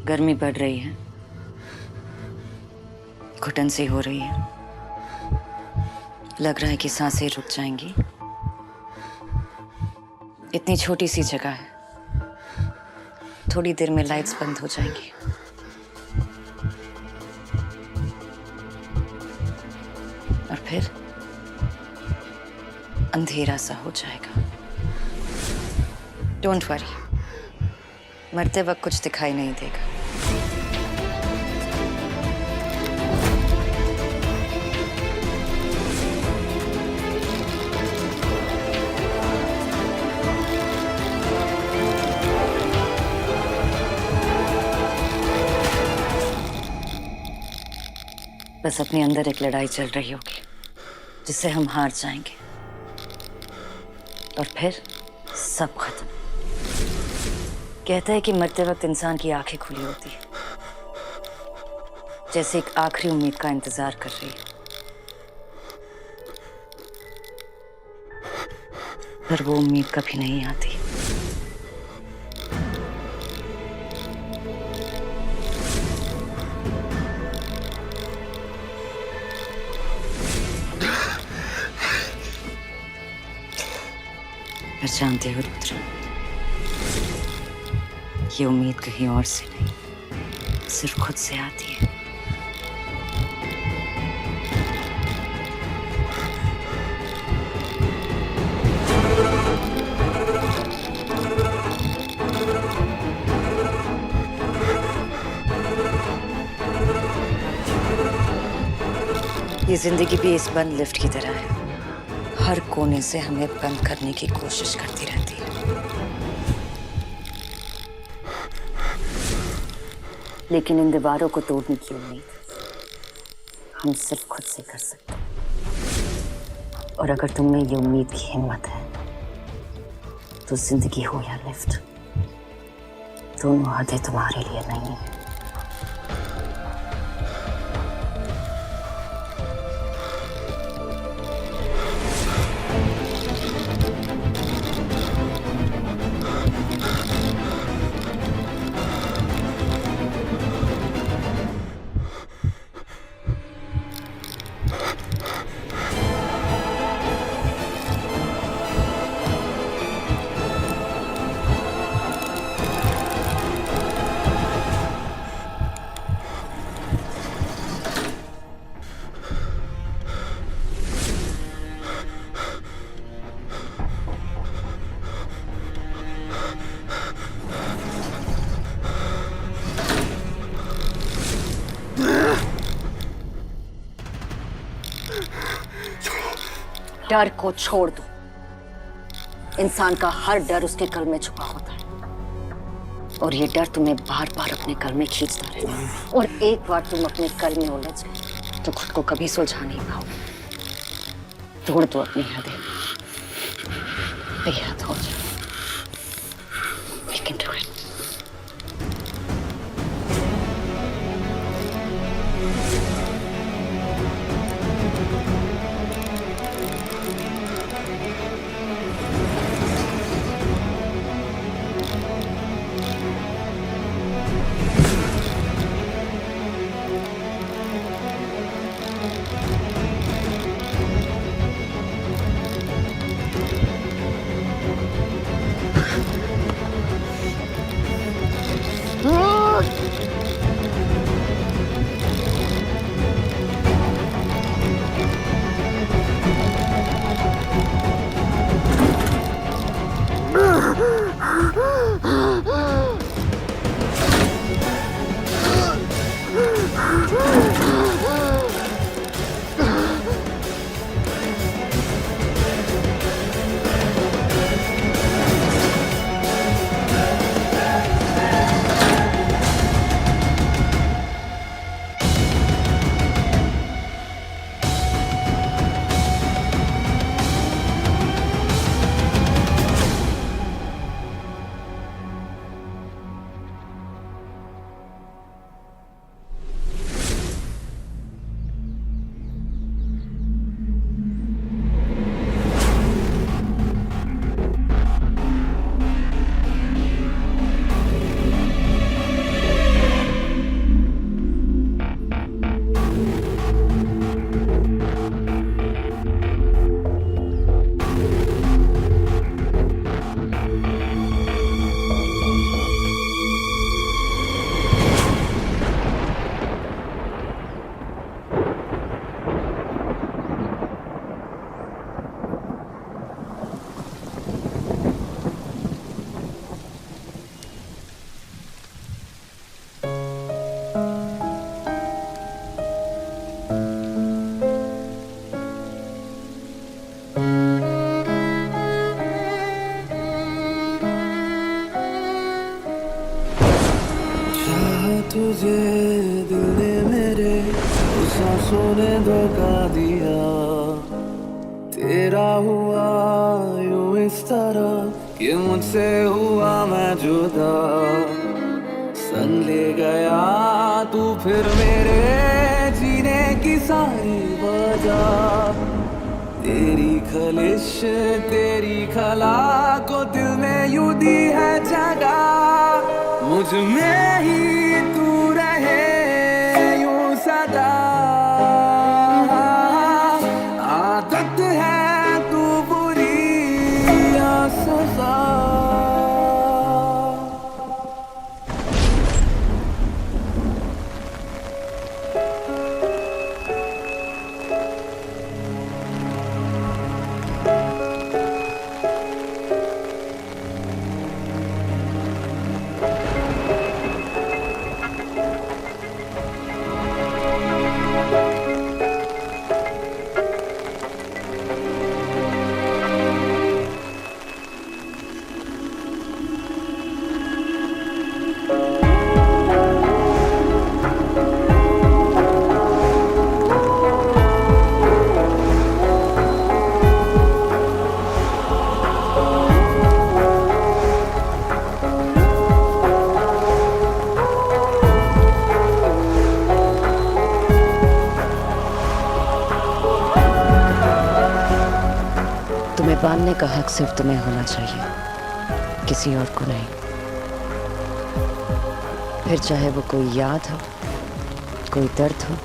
गर्मी बढ़ रही है, घुटन सी हो रही है, लग रहा है कि सांसें रुक जाएंगी। इतनी छोटी सी जगह है, थोड़ी देर में लाइट्स बंद हो जाएंगी। और फिर अंधेरा सा हो जाएगा। डोंट वरी, मरते वक्त कुछ दिखाई नहीं देगा। बस अपने अंदर एक लड़ाई चल रही होगी जिससे हम हार जाएंगे और फिर सब खत्म। कहता है कि मरते वक्त इंसान की आंखें खुली होती है, जैसे एक आखिरी उम्मीद का इंतजार कर रही है, पर वो उम्मीद कभी नहीं आती। पर जानते हो रुद्र, ये उम्मीद कहीं और से नहीं, सिर्फ खुद से आती है। ये जिंदगी भी इस बंद लिफ्ट की तरह है, हर कोने से हमें बंद करने की कोशिश करती रहती है। लेकिन इन दीवारों को तोड़ने की उम्मीद हम सिर्फ खुद से कर सकते हैं। और अगर तुम में ये उम्मीद की हिम्मत है तो जिंदगी हो या लिफ्ट, दोनों हदें तुम्हारे लिए नहीं है। डर को छोड़ दो। इंसान का हर डर उसके कल में छुपा होता है और ये डर तुम्हें बार बार अपने कल में खींचता रहता है। और एक बार तुम अपने कल में उलझ गए तो खुद को कभी सुलझा नहीं पाओगे। तोड़ दो अपनी हदें, बेहद हो जाओ। You can do it. लगा दिया, तेरा हुआ यूं इस तरह कि मुझसे हुआ मैं जुदा। सन ले गया तू फिर मेरे जीने की सारी वजह। तेरी खलिश तेरी खला को दिल में यूं दी है जगह। मुझ में ही तू रहे यूं सदा। आदत है तू बुरी या सजा। तुम्हें बांधने का हक सिर्फ तुम्हें होना चाहिए, किसी और को नहीं। फिर चाहे वो कोई याद हो, कोई दर्द हो,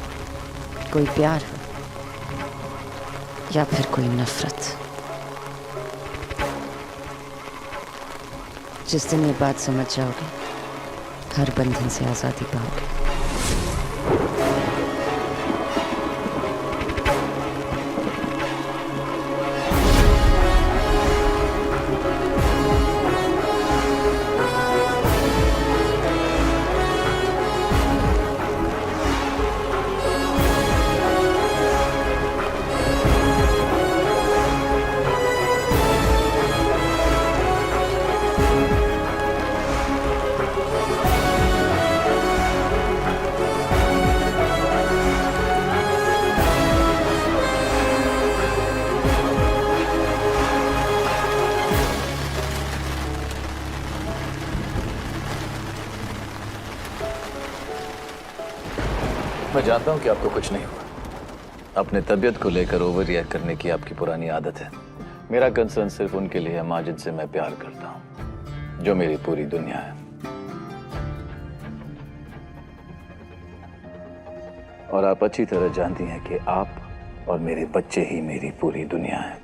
कोई प्यार हो या फिर कोई नफरत। जिस दिन ये बात समझ जाओगे, हर बंधन से आजादी पाओगे। मैं जानता हूं कि आपको कुछ नहीं हुआ। अपने तबीयत को लेकर ओवर रिएक्ट करने की आपकी पुरानी आदत है। मेरा कंसर्न सिर्फ उनके लिए है माजिद से मैं प्यार करता हूं, जो मेरी पूरी दुनिया है। और आप अच्छी तरह जानती हैं कि आप और मेरे बच्चे ही मेरी पूरी दुनिया है।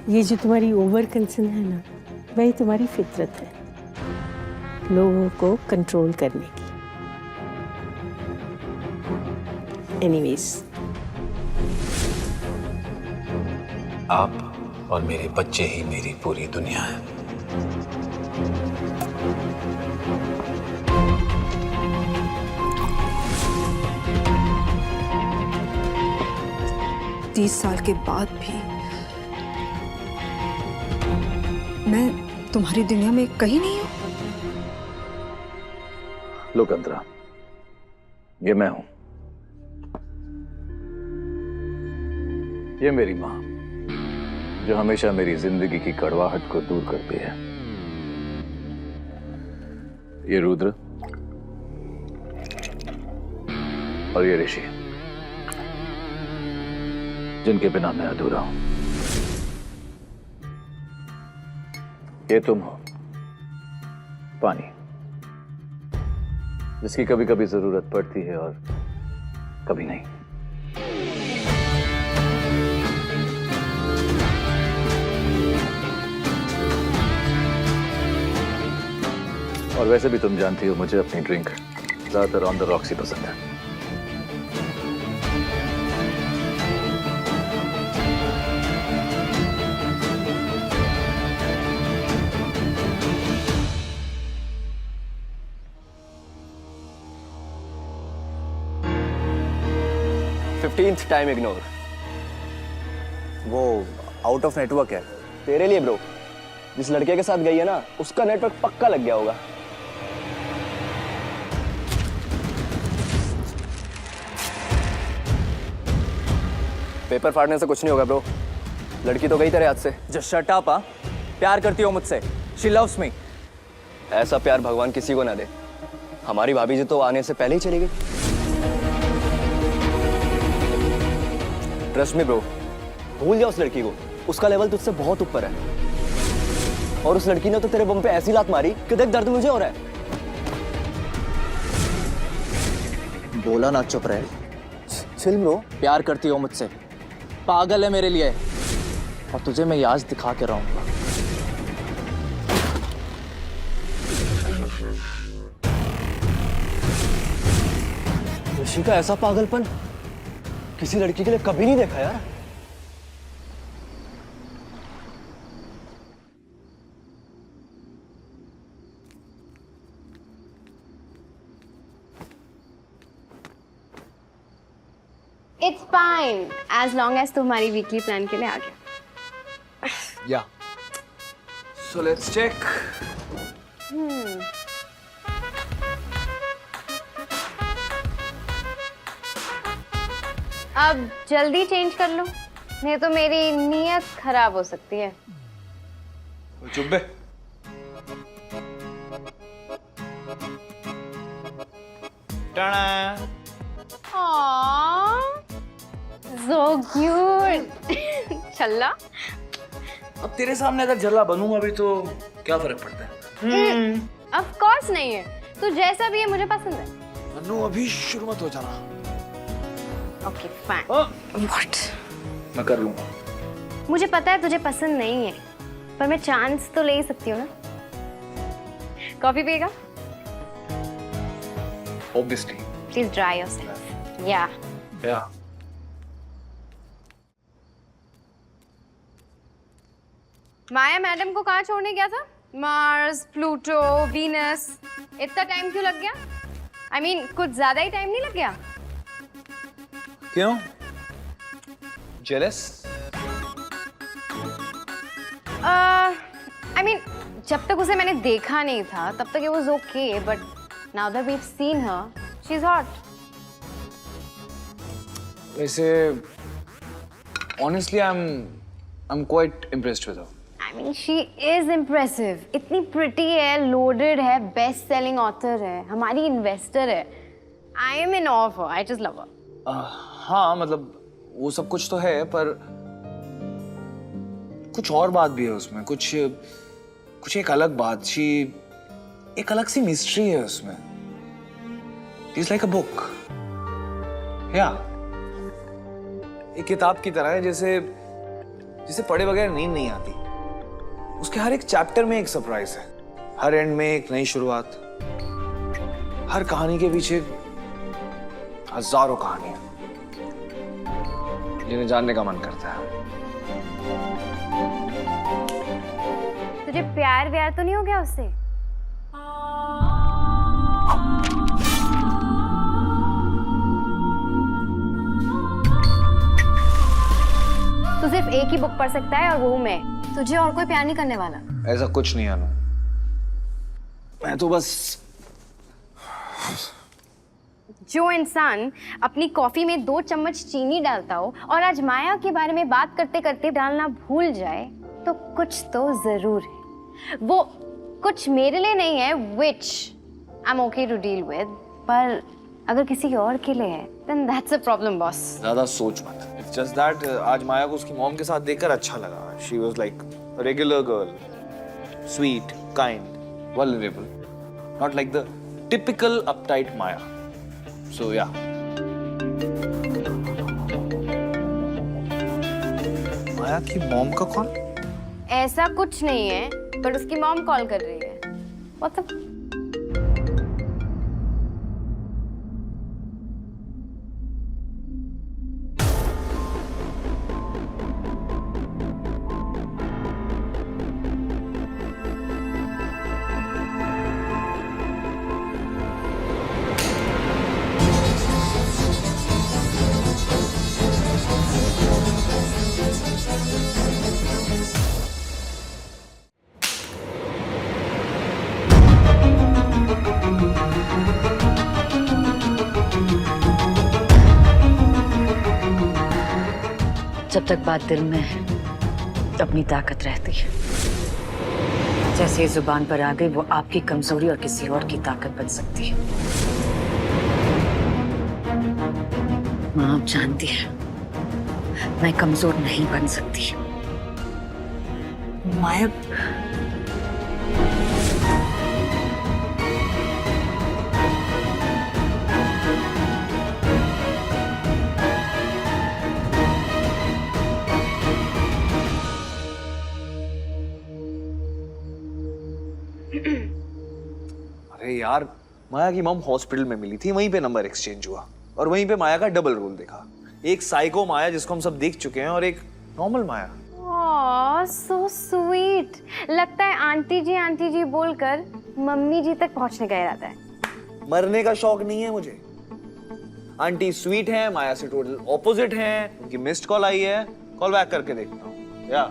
ये जो तुम्हारी ओवर कंसर्न है ना, वही तुम्हारी फितरत है, लोगों को कंट्रोल करने की। एनीवेज, आप और मेरे बच्चे ही मेरी पूरी दुनिया है। तीस साल के बाद भी मैं तुम्हारी दुनिया में कहीं नहीं हूं। लोक अंतरा, ये मैं हूं। ये मेरी मां, जो हमेशा मेरी जिंदगी की कड़वाहट को दूर करती है। ये रुद्र और ये ऋषि, जिनके बिना मैं अधूरा हूं। ये तुम हो, पानी, जिसकी कभी कभी जरूरत पड़ती है और कभी नहीं। और वैसे भी तुम जानती हो मुझे अपनी ड्रिंक ज्यादातर ऑन द रॉक्स ही पसंद है। Fifteenth time ignore. वो आउट ऑफ नेटवर्क है। तेरे लिए ब्रो, जिस लड़के के साथ गई है ना, उसका नेटवर्क पक्का लग गया होगा। पेपर फाड़ने से कुछ नहीं होगा ब्रो। लड़की तो गई तेरे हाथ से। Just shut up. प्यार करती हो मुझसे? She loves me. ऐसा प्यार भगवान किसी को ना दे। हमारी भाभी जी तो आने से पहले ही चली गई। ट्रस्ट मी ब्रो, भूल जा उस लड़की को। उसका लेवल तुझसे बहुत ऊपर है। और उस लड़की ने तो तेरे बम पे ऐसी लात मारी कि देख दर्द मुझे हो रहा है। बोला ना चुप रहे। Chill bro. प्यार करती हो मुझसे? पागल है मेरे लिए। और तुझे मैं आज दिखा के रहूंगा। ऋषि का ऐसा पागलपन किसी लड़की के लिए कभी नहीं देखा यार। It's fine as long as तुम्हारी वीकली प्लान के लिए आ गया। Yeah. So let's check. अब जल्दी चेंज कर लो, नहीं तो मेरी नीयत खराब हो सकती है। चुप बे। टाड़ा। So cute। छल्ला। अब तेरे सामने अगर जल्ला बनूंगा भी तो क्या फर्क पड़ता है? Of course नहीं है, तू जैसा भी है मुझे पसंद है। मनु अभी शुरू मत हो जाना। Okay fine। What? मैं कर लूंगा। मुझे पता है तुझे पसंद नहीं है, पर मैं चांस तो ले ही सकती हूँ ना। कॉफी पिएगा? Obviously. Please dry yourself। Yeah। Yeah. Maya madam को कहाँ छोड़ने गया था? Mars, Pluto, Venus. इतना टाइम क्यों लग गया? I mean, कुछ ज्यादा ही टाइम नहीं लग गया? क्यों? जेलस? I mean, जब तक उसे मैंने देखा नहीं था तब तक it was okay, but now that we've seen her, she's hot। वैसे honestly I'm quite impressed with her. I mean, she is impressive। इतनी pretty है, loaded है, best selling author है, हमारी investor है। I am in awe of her। I just love her। हाँ मतलब वो सब कुछ तो है, पर कुछ और बात भी है उसमें। कुछ एक अलग बात। एक अलग सी मिस्ट्री है उसमें। It's like a book। Yeah। एक किताब की तरह है जिसे पढ़े बगैर नींद नहीं आती। उसके हर एक चैप्टर में एक सरप्राइज है, हर एंड में एक नई शुरुआत। हर कहानी के पीछे हजारों कहानियां जिन्हें जानने का मन करता है। तुझे प्यार व्यार तो नहीं हो गया उससे? तू सिर्फ एक ही बुक पढ़ सकता है और वो मैं। तुझे और कोई प्यार नहीं करने वाला। ऐसा कुछ नहीं अनु, मैं तो बस जो इंसान अपनी कॉफी में 2 चम्मच चीनी डालता हो और आज माया के बारे में बात करते करते डालना भूल जाए तो कुछ तो जरूर है। वो कुछ मेरे लिए नहीं है, which I'm okay to deal with, पर अगर किसी और के लिए है then that's a problem boss। ज्यादा सोच मत। It's just that आज माया को उसकी मॉम के साथ देखकर अच्छा लगा। She was like a regular girl, sweet, kind, vulnerable, not like the typical uptight Maya। So yeah। माया की मॉम का कौन? ऐसा कुछ नहीं है, पर उसकी मॉम कॉल कर रही है। What's up? जब तक बात दिल में है अपनी ताकत रहती है। जैसे जुबान पर आ गई वो आपकी कमजोरी और किसी और की ताकत बन सकती है। माँ आप जानती है मैं कमजोर नहीं बन सकती। माया अरे यार, माया की मॉम हॉस्पिटल में मिली थी, वहीं पे नंबर एक्सचेंज हुआ और वहीं पे माया का डबल रोल देखा। एक साइको माया जिसको हम सब देख चुके हैं और एक नॉर्मल माया। ओह सो स्वीट। लगता है आंटी जी बोलकर मम्मी जी तक पहुंचने का इरादा है। मरने का शौक नहीं है मुझे। आंटी स्वीट है, माया से टोटल ऑपोजिट है। उनकी मिस्ड कॉल आई है, कॉल बैक करके देखता हूँ। या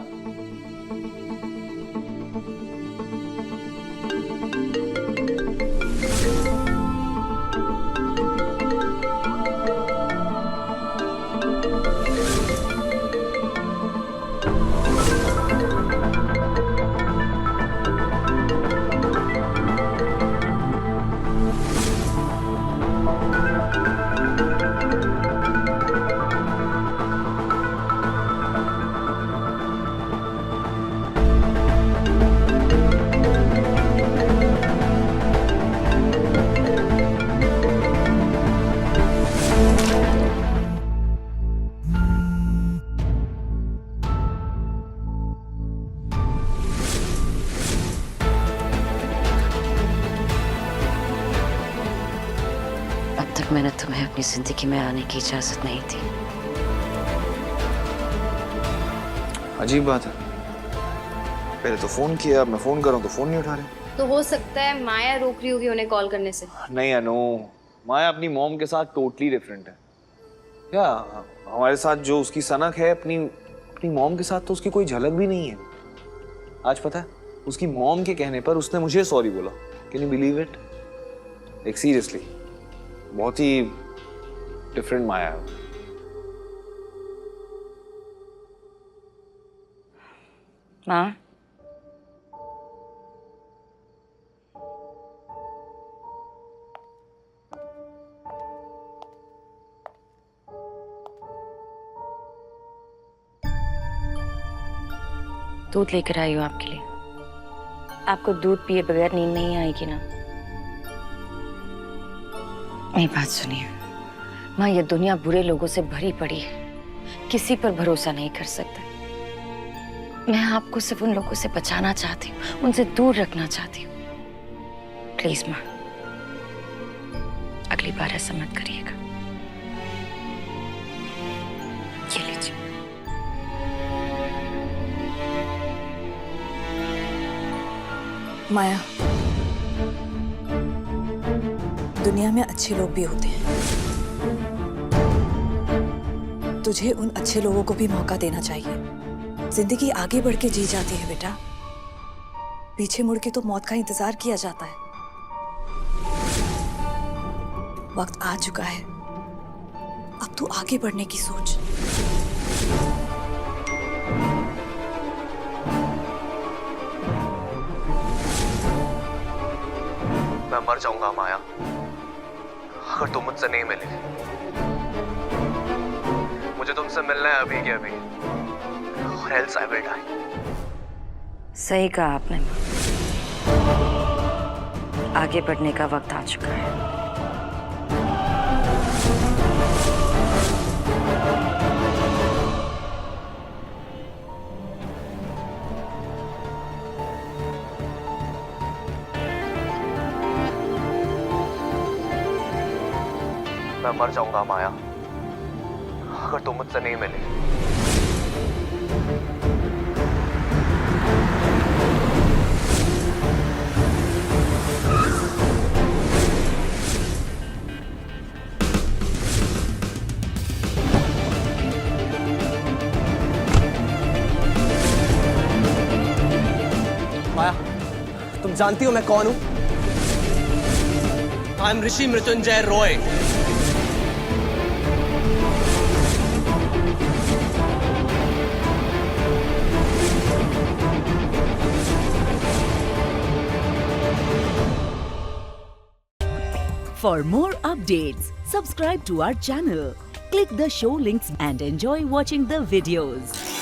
मैंने तुम्हें अपनी जिंदगी में आने की इजाजत नहीं दी। अजीब बात है, पहले तो फोन किया, अब मैं फोन कर रहा हूँ तो फोन नहीं उठा रहे। तो हो सकता है माया रोक रही होगी उन्हें कॉल करने से। नहीं अनु, माया अपनी मॉम के साथ टोटली डिफरेंट है। या हमारे साथ जो उसकी सनक है अपनी मॉम के साथ तो उसकी कोई झलक भी नहीं है। आज पता है उसकी मॉम के कहने पर उसने मुझे सॉरी बोला। Can you believe it? Like seriously बहुत ही डिफरेंट माया है। माँ दूध लेकर आई हूँ आपके लिए। आपको दूध पिए बगैर नींद नहीं आएगी ना? मेरी बात सुनिए माँ, ये दुनिया बुरे लोगों से भरी पड़ी है, किसी पर भरोसा नहीं कर सकता। मैं आपको सिर्फ उन लोगों से बचाना चाहती हूँ, उनसे दूर रखना चाहती हूँ। प्लीज माँ, अगली बार ऐसा मत करिएगा। ये लीजिए। माया, दुनिया में अच्छे लोग भी होते हैं। तुझे उन अच्छे लोगों को भी मौका देना चाहिए। जिंदगी आगे बढ़ के जी जाती है बेटा, पीछे मुड़ के तो मौत का इंतजार किया जाता है। वक्त आ चुका है, अब तू आगे बढ़ने की सोच। मैं मर जाऊंगा माया अगर तुम मुझसे नहीं मिले। मुझे तुमसे मिलना है अभी के अभी, और एल्स आई विल डाई। सही कहा आपने माँ, आगे बढ़ने का वक्त आ चुका है। मैं मर जाऊंगा माया अगर तुम मुझसे नहीं मिले। माया, तुम जानती हो मैं कौन हूं? I am Rishi Mrityunjay Roy. For more updates, subscribe to our channel, click the show links and enjoy watching the videos.